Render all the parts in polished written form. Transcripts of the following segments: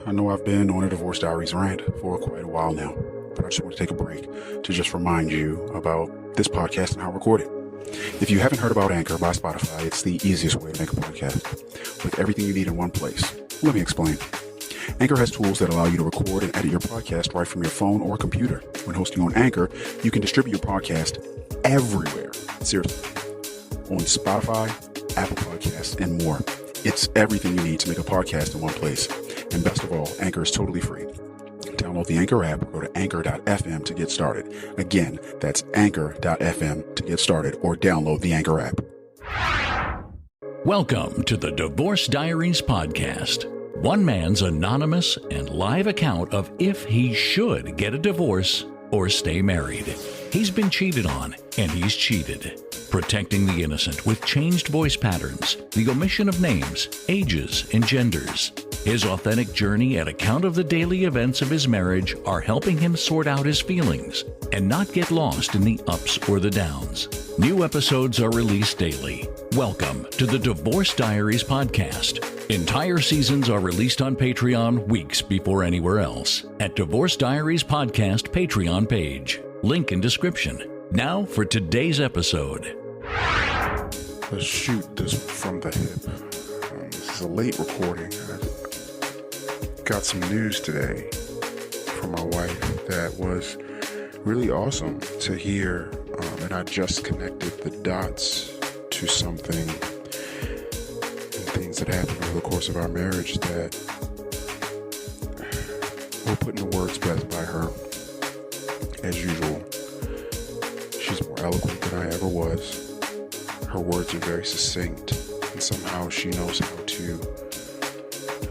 I know I've been on a Divorce Diaries rant for quite a while now, but I just want to take a break to just remind you about this podcast and how I record it. If you haven't heard about Anchor by Spotify, it's the easiest way to make a podcast with everything you need in one place. Let me explain. Anchor has tools that allow you to record and edit your podcast right from your phone or computer. When hosting on Anchor, you can distribute your podcast everywhere. Seriously. On Spotify, Apple Podcasts, and more. It's everything you need to make a podcast in one place. And best of all, Anchor is totally free. Download the Anchor app or go to anchor.fm to get started. Again, that's anchor.fm to get started, or download the Anchor app. Welcome to the Divorce Diaries podcast. One man's anonymous and live account of if he should get a divorce or stay married. He's been cheated on, and he's cheated. Protecting the innocent with changed voice patterns, the omission of names, ages, and genders. His authentic journey and account of the daily events of his marriage are helping him sort out his feelings and not get lost in the ups or the downs. New episodes are released daily. Welcome to the Divorce Diaries podcast. Entire seasons are released on Patreon weeks before anywhere else at Divorce Diaries Podcast Patreon page. Link in description. Now for today's episode. Let's shoot this from the hip. This is a late recording. I got some news today from my wife that was really awesome to hear, and I just connected the dots to something and things that happened over the course of our marriage that were put into words best by her. As usual, she's more eloquent than I ever was. Her words are very succinct, and somehow she knows how to,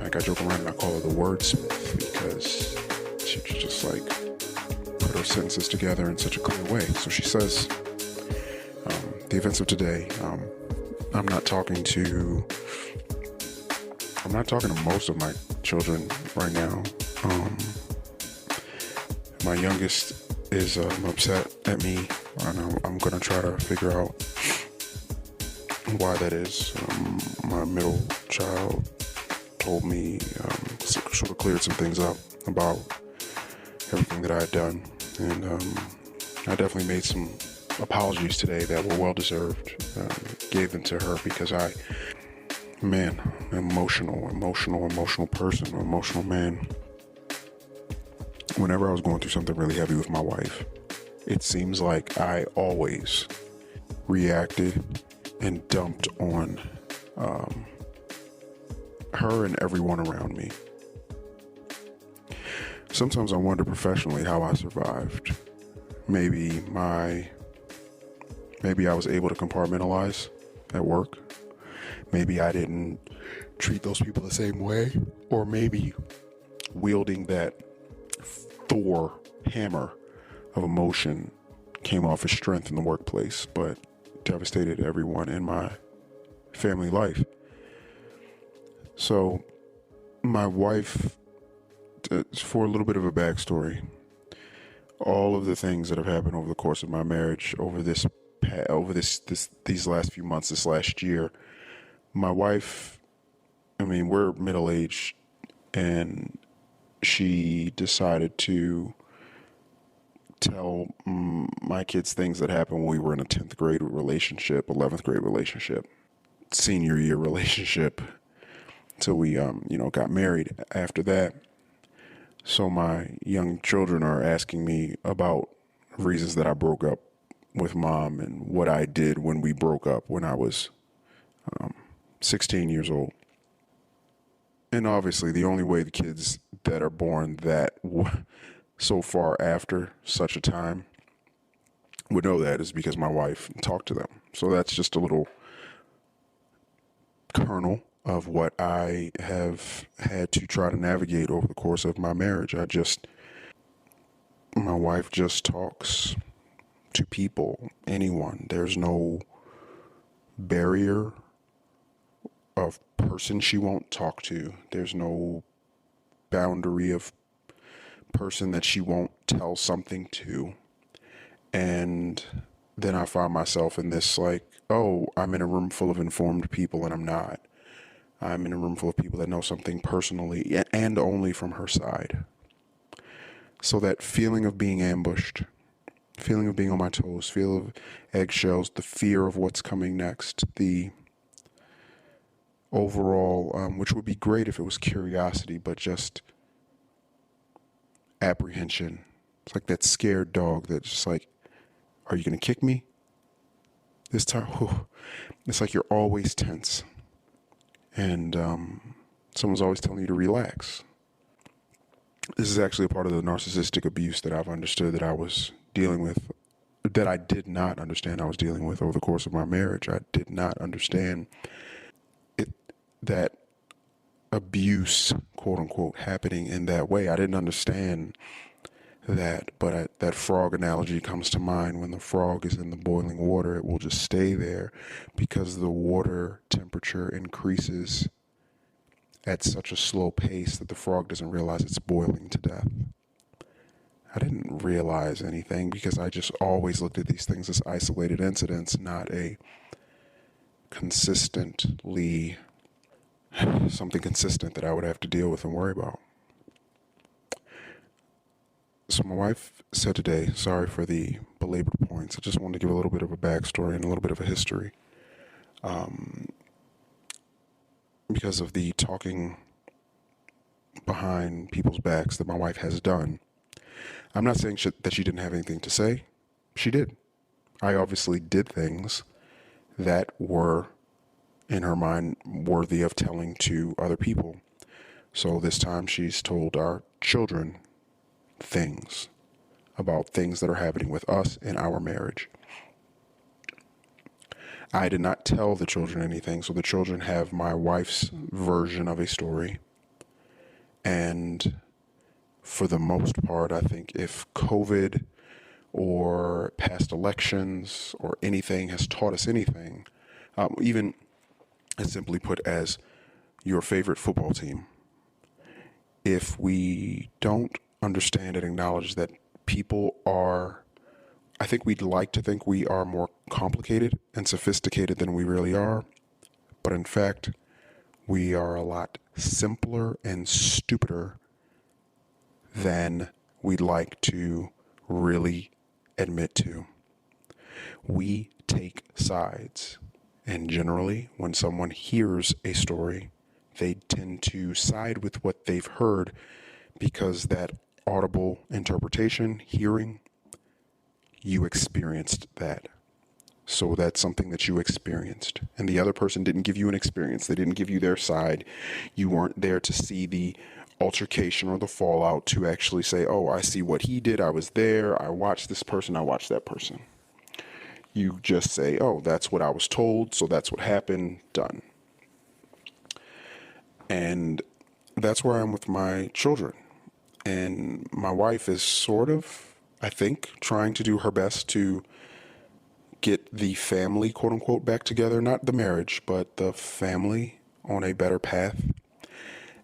like I joke around and I call her the wordsmith, because she can just like put her sentences together in such a clear way. So she says, the events of today, I'm not talking to most of my children right now. My youngest is upset at me, and I'm going to try to figure out why that is. My middle child told me, sort of cleared some things up about everything that I had done, and I definitely made some apologies today that were well-deserved. Gave them to her because emotional person, emotional man. Whenever I was going through something really heavy with my wife, it seems like I always reacted and dumped on her and everyone around me. Sometimes I wonder professionally how I survived. Maybe I was able to compartmentalize at work. Maybe I didn't treat those people the same way, or maybe wielding that Thor hammer of emotion came off as strength in the workplace, but devastated everyone in my family life. So my wife, for a little bit of a backstory, all of the things that have happened over the course of my marriage, over these last few months, this last year, my wife, we're middle-aged, and she decided to tell my kids things that happened when we were in a 10th grade relationship, 11th grade relationship, senior year relationship, till we, got married after that. So my young children are asking me about reasons that I broke up with mom and what I did when we broke up when I was 16 years old. And obviously, the only way the kids that are born so far after such a time would know that is because my wife talked to them. So that's just a little kernel of what I have had to try to navigate over the course of my marriage. My wife just talks to people, anyone. There's no barrier of person she won't talk to. There's no boundary of person that she won't tell something to. And then I find myself in this I'm in a room full of informed people and I'm not. I'm in a room full of people that know something personally and only from her side. So that feeling of being ambushed, feeling of being on my toes, feel of eggshells, the fear of what's coming next, the overall, which would be great if it was curiosity, but just apprehension. It's like that scared dog that's just like, are you going to kick me this time? Whew. It's like you're always tense. And someone's always telling you to relax. This is actually a part of the narcissistic abuse that I've understood that I was dealing with, that I did not understand I was dealing with over the course of my marriage. I did not understand it, that abuse, quote unquote, happening in that way. I didn't understand that, but that frog analogy comes to mind. When the frog is in the boiling water, it will just stay there because the water temperature increases at such a slow pace that the frog doesn't realize it's boiling to death. I didn't realize anything because I just always looked at these things as isolated incidents, not a consistently something consistent that I would have to deal with and worry about. So my wife said today, sorry for the belabored points, I just wanted to give a little bit of a backstory and a little bit of a history. Because of the talking behind people's backs that my wife has done. I'm not saying that she didn't have anything to say. She did. I obviously did things that were, in her mind, worthy of telling to other people. So this time she's told our children things about things that are happening with us in our marriage. I did not tell the children anything, so the children have my wife's version of a story. And for the most part, I think if COVID or past elections or anything has taught us anything, even as simply put as your favorite football team, if we don't understand and acknowledge that people are, I think we'd like to think we are more complicated and sophisticated than we really are, but in fact, we are a lot simpler and stupider than we'd like to really admit to. We take sides, and generally, when someone hears a story, they tend to side with what they've heard because that audible interpretation, hearing, you experienced that. So that's something that you experienced. And the other person didn't give you an experience. They didn't give you their side. You weren't there to see the altercation or the fallout to actually say, oh, I see what he did. I was there. I watched this person. I watched that person. You just say, oh, that's what I was told. So that's what happened. Done. And that's where I'm with my children. And my wife is sort of, I think, trying to do her best to get the family, quote unquote, back together. Not the marriage, but the family on a better path.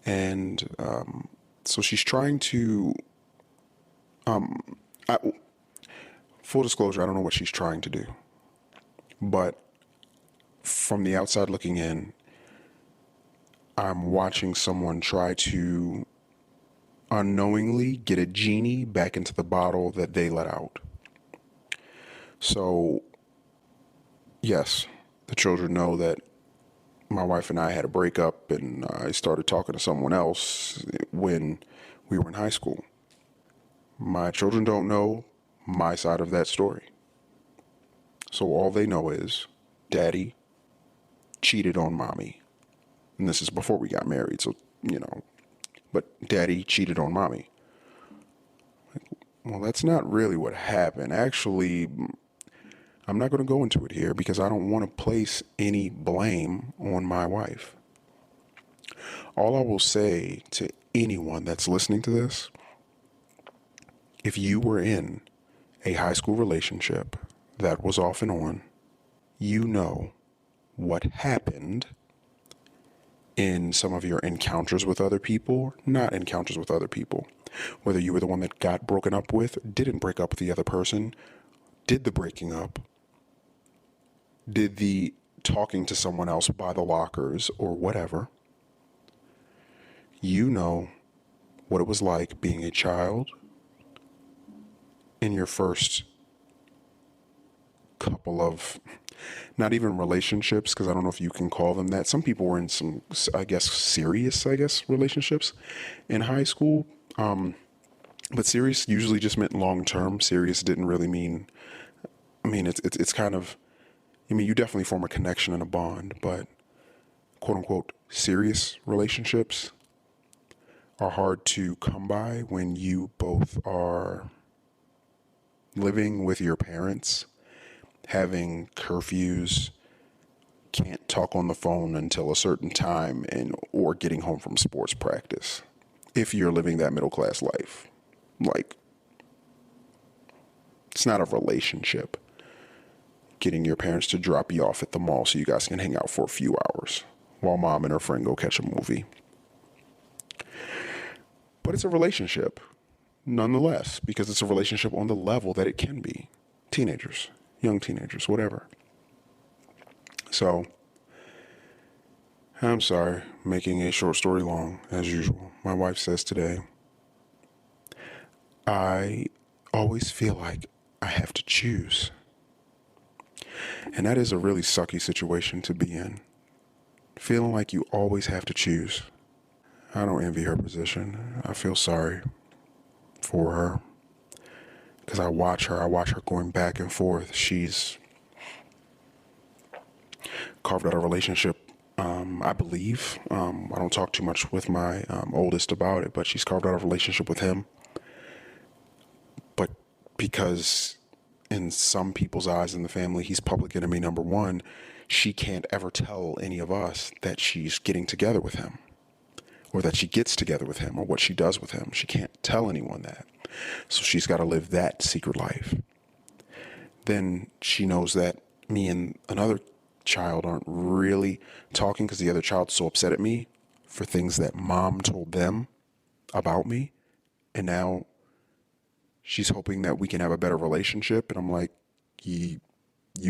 And so she's trying to, full disclosure, I don't know what she's trying to do. But from the outside looking in, I'm watching someone try to unknowingly get a genie back into the bottle that they let out. So, yes, the children know that my wife and I had a breakup and I started talking to someone else when we were in high school. My children don't know my side of that story. So all they know is Daddy cheated on Mommy. And this is before we got married, so, but Daddy cheated on Mommy. Well, that's not really what happened. Actually, I'm not going to go into it here because I don't want to place any blame on my wife. All I will say to anyone that's listening to this, if you were in a high school relationship that was off and on, you know what happened in some of your encounters with other people, not encounters with other people. Whether you were the one that got broken up with, didn't break up with the other person, did the breaking up, did the talking to someone else by the lockers or whatever. You know what it was like being a child in your first couple of, not even relationships, because I don't know if you can call them that. Some people were in some, serious, relationships in high school. But serious usually just meant long term. Serious didn't really mean, it's kind of, you definitely form a connection and a bond, but quote unquote serious relationships are hard to come by when you both are living with your parents, having curfews, can't talk on the phone until a certain time, and or getting home from sports practice. If you're living that middle class life, like, it's not a relationship. Getting your parents to drop you off at the mall so you guys can hang out for a few hours while mom and her friend go catch a movie. But it's a relationship nonetheless, because it's a relationship on the level that it can be. Teenagers, young teenagers, whatever. So, I'm sorry, making a short story long, as usual. My wife says today, I always feel like I have to choose. And that is a really sucky situation to be in. Feeling like you always have to choose. I don't envy her position. I feel sorry for her. Because I watch her going back and forth. She's carved out a relationship, I believe. I don't talk too much with my oldest about it, but she's carved out a relationship with him. But because in some people's eyes in the family, he's public enemy number one, she can't ever tell any of us that she's getting together with him, or that she gets together with him, or what she does with him. She can't tell anyone that. So she's got to live that secret life. Then she knows that me and another child aren't really talking because the other child's so upset at me for things that mom told them about me. And now she's hoping that we can have a better relationship. And I'm like, you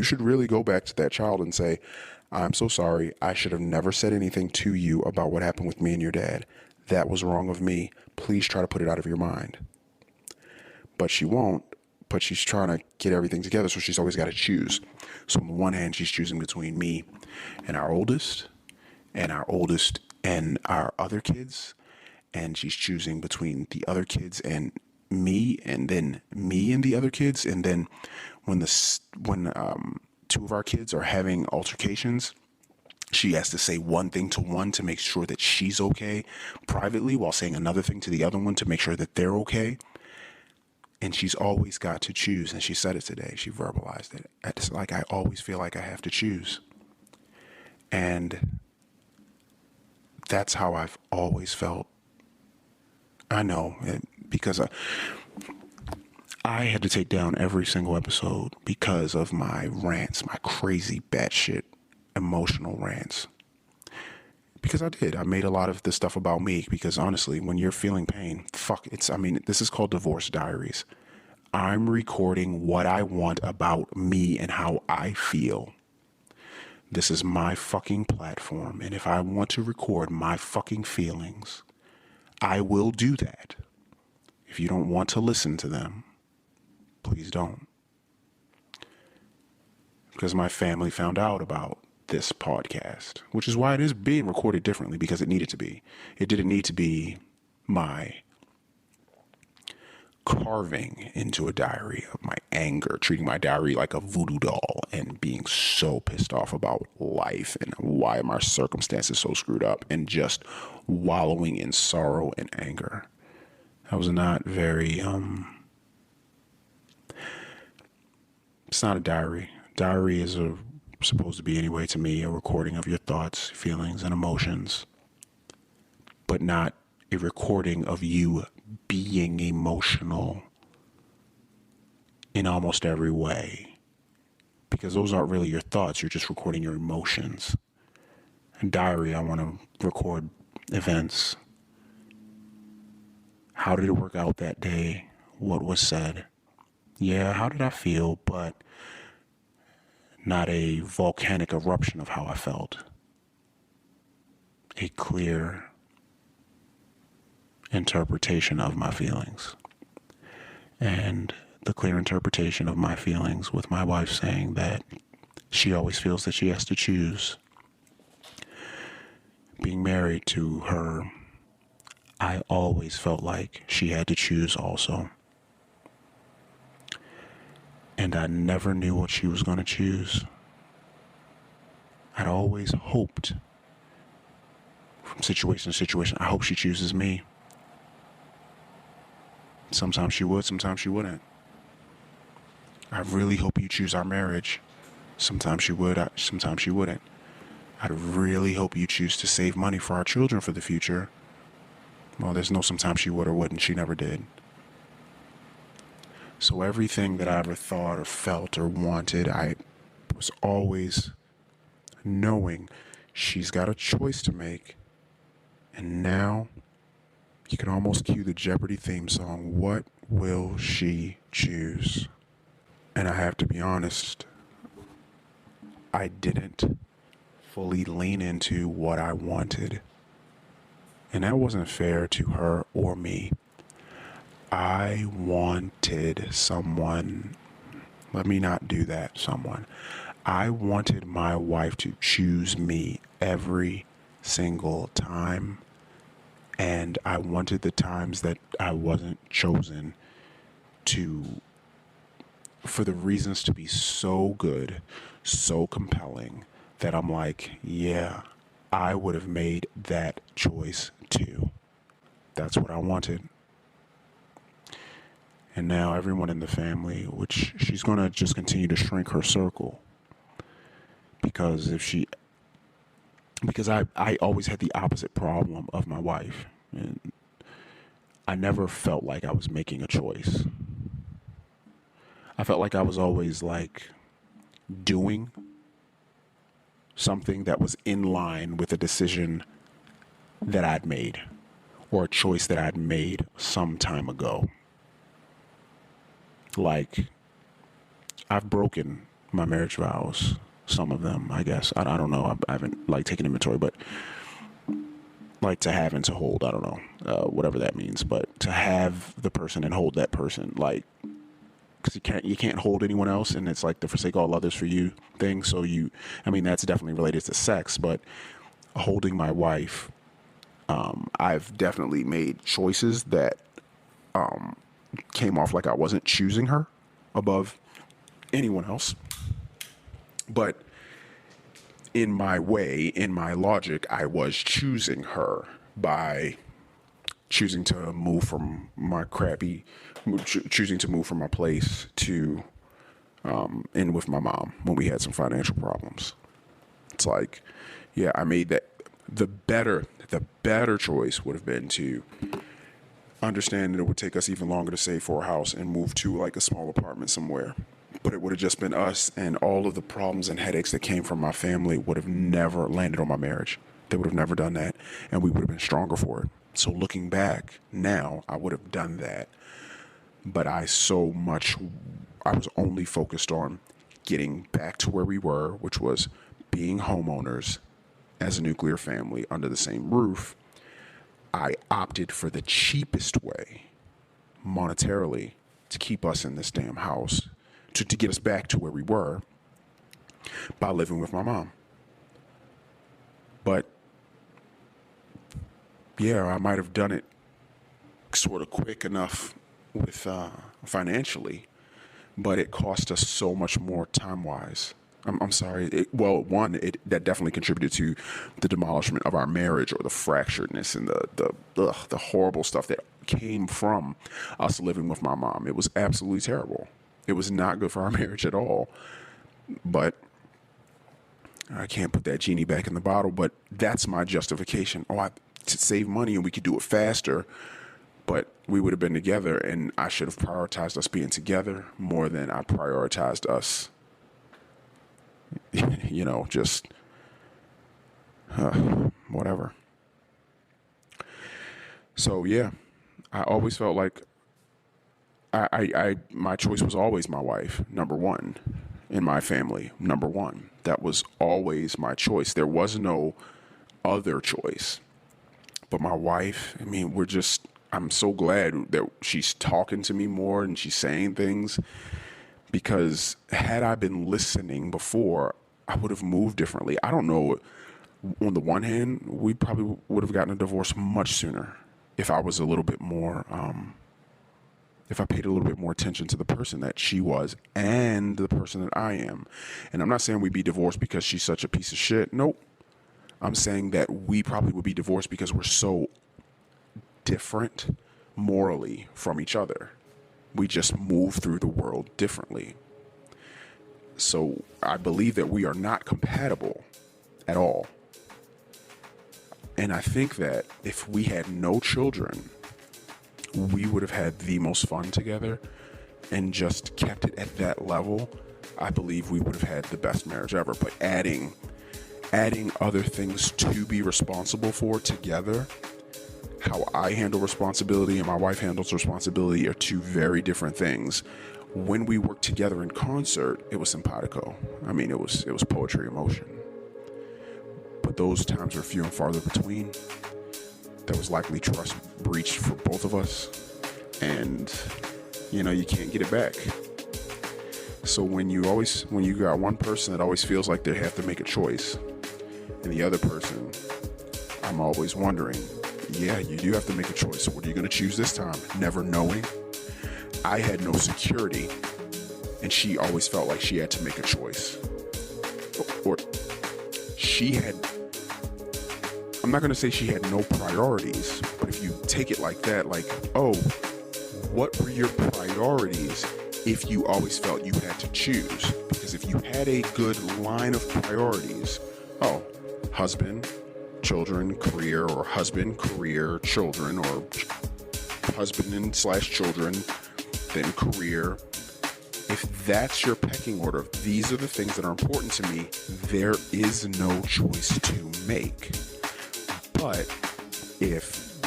should really go back to that child and say, I'm so sorry. I should have never said anything to you about what happened with me and your dad. That was wrong of me. Please try to put it out of your mind. But she won't. But she's trying to get everything together, so she's always got to choose. So on the one hand, she's choosing between me and our oldest and our other kids, and she's choosing between the other kids and me, and then me and the other kids. And then when two of our kids are having altercations, she has to say one thing to one to make sure that she's okay privately, while saying another thing to the other one to make sure that they're okay. And she's always got to choose. And she said it today. She verbalized it. It's like, I always feel like I have to choose. And that's how I've always felt. I know, because I had to take down every single episode because of my rants, my crazy batshit emotional rants. Because I did. I made a lot of this stuff about me, because honestly, when you're feeling pain, this is called Divorce Diaries. I'm recording what I want about me and how I feel. This is my fucking platform. And if I want to record my fucking feelings, I will do that. If you don't want to listen to them, please don't. Because my family found out about this podcast, which is why it is being recorded differently, because it needed to be. It didn't need to be my carving into a diary of my anger, treating my diary like a voodoo doll, and being so pissed off about life and why my circumstances so screwed up, and just wallowing in sorrow and anger. I was not very, it's not a diary. Diary is supposed to be, anyway, to me, a recording of your thoughts, feelings, and emotions, but not a recording of you being emotional in almost every way, because those aren't really your thoughts. You're just recording your emotions. In diary, I want to record events. How did it work out that day? What was said? Yeah, how did I feel? But not a volcanic eruption of how I felt. A clear interpretation of my feelings. And the clear interpretation of my feelings with my wife saying that she always feels that she has to choose. Being married to her, I always felt like she had to choose also. And I never knew what she was going to choose. I'd always hoped, from situation to situation, I hope she chooses me. Sometimes she would, sometimes she wouldn't. I really hope you choose our marriage. Sometimes she would, sometimes she wouldn't. I'd really hope you choose to save money for our children for the future. Well, there's no sometimes she would or wouldn't. She never did. So everything that I ever thought or felt or wanted, I was always knowing she's got a choice to make. And now you can almost cue the Jeopardy theme song. What will she choose? And I have to be honest, I didn't fully lean into what I wanted. And that wasn't fair to her or me. I wanted someone, let me not do that, someone. I wanted my wife to choose me every single time. And I wanted the times that I wasn't chosen for the reasons to be so good, so compelling, that I'm like, yeah, I would have made that choice too. That's what I wanted. And now everyone in the family, which she's going to just continue to shrink her circle. Because I always had the opposite problem of my wife. And I never felt like I was making a choice. I felt like I was always like doing something that was in line with a decision that I'd made or a choice that I'd made some time ago. Like, I've broken my marriage vows, some of them, I guess. I don't know. I haven't like taken inventory, but like to have and to hold, I don't know, whatever that means. But to have the person and hold that person, like, because you can't hold anyone else, and it's like the forsake all others for you thing. So that's definitely related to sex, but holding my wife, I've definitely made choices that came off like I wasn't choosing her above anyone else. But in my way, in my logic, I was choosing her by choosing to move from my choosing to move from my place to in with my mom when we had some financial problems. It's like, yeah, I made that. The better choice would have been to understand that it would take us even longer to save for a house and move to like a small apartment somewhere. But it would have just been us, and all of the problems and headaches that came from my family would have never landed on my marriage. They would have never done that, and we would have been stronger for it. So looking back now, I would have done that. But I was only focused on getting back to where we were, which was being homeowners as a nuclear family under the same roof. I opted for the cheapest way, monetarily, to keep us in this damn house, to get us back to where we were, by living with my mom. But yeah, I might have done it sort of quick enough with financially, but it cost us so much more time-wise. I'm sorry. That definitely contributed to the demolishment of our marriage, or the fracturedness and the horrible stuff that came from us living with my mom. It was absolutely terrible. It was not good for our marriage at all. But I can't put that genie back in the bottle. But that's my justification. To save money and we could do it faster. But we would have been together, and I should have prioritized us being together more than I prioritized us. Just whatever. So yeah, I always felt like my choice was always my wife, number one, in my family, number one. That was always my choice. There was no other choice. But my wife, we're just I'm so glad that she's talking to me more and she's saying things, because had I been listening before, I would have moved differently. I don't know. On the one hand, we probably would have gotten a divorce much sooner if I was a little bit more, if I paid a little bit more attention to the person that she was and the person that I am. And I'm not saying we'd be divorced because she's such a piece of shit. Nope. I'm saying that we probably would be divorced because we're so different morally from each other. We just move through the world differently. So I believe that we are not compatible at all. And I think that if we had no children, we would have had the most fun together and just kept it at that level. I believe we would have had the best marriage ever. But adding other things to be responsible for together, how I handle responsibility and my wife handles responsibility, are two very different things. When we worked together in concert, it was simpatico. I mean, it was poetry in motion. But those times were few and farther between. There was likely trust breached for both of us, and you can't get it back. So when you got one person that always feels like they have to make a choice, and the other person, I'm always wondering, yeah, you do have to make a choice. So what are you going to choose this time? Never knowing. I had no security, and she always felt like she had to make a choice. Or she had, I'm not going to say she had no priorities, but if you take it like that, like, oh, what were your priorities if you always felt you had to choose? Because if you had a good line of priorities, oh, husband, children, career, or husband, career, children, or husband and / children, then career. If that's your pecking order, these are the things that are important to me, there is no choice to make. But if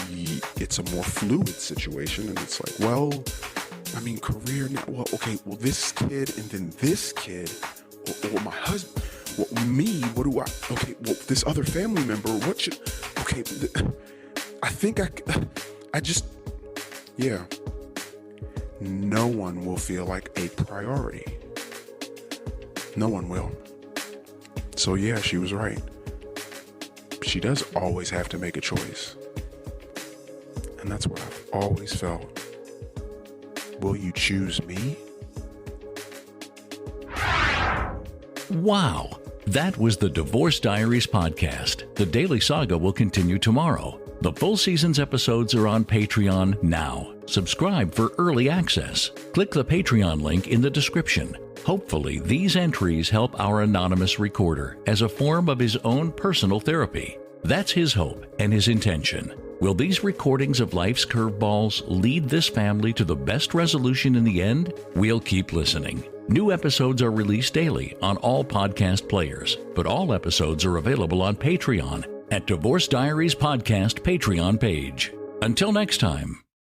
it's a more fluid situation and it's like, well, I mean, career now, well, okay, well, this kid and then this kid, or my husband, well, me, what do I, okay, well, this other family member, what should, okay, I think I just, yeah. No one will feel like a priority. No one will. So yeah, she was right. She does always have to make a choice. And that's what I've always felt. Will you choose me? Wow. That was the Divorce Diaries podcast. The Daily Saga will continue tomorrow. The full season's episodes are on Patreon now. Subscribe for early access. Click the Patreon link in the description. Hopefully, these entries help our anonymous recorder as a form of his own personal therapy. That's his hope and his intention. Will these recordings of life's curveballs lead this family to the best resolution in the end? We'll keep listening. New episodes are released daily on all podcast players, but all episodes are available on Patreon at Divorce Diaries Podcast Patreon page. Until next time.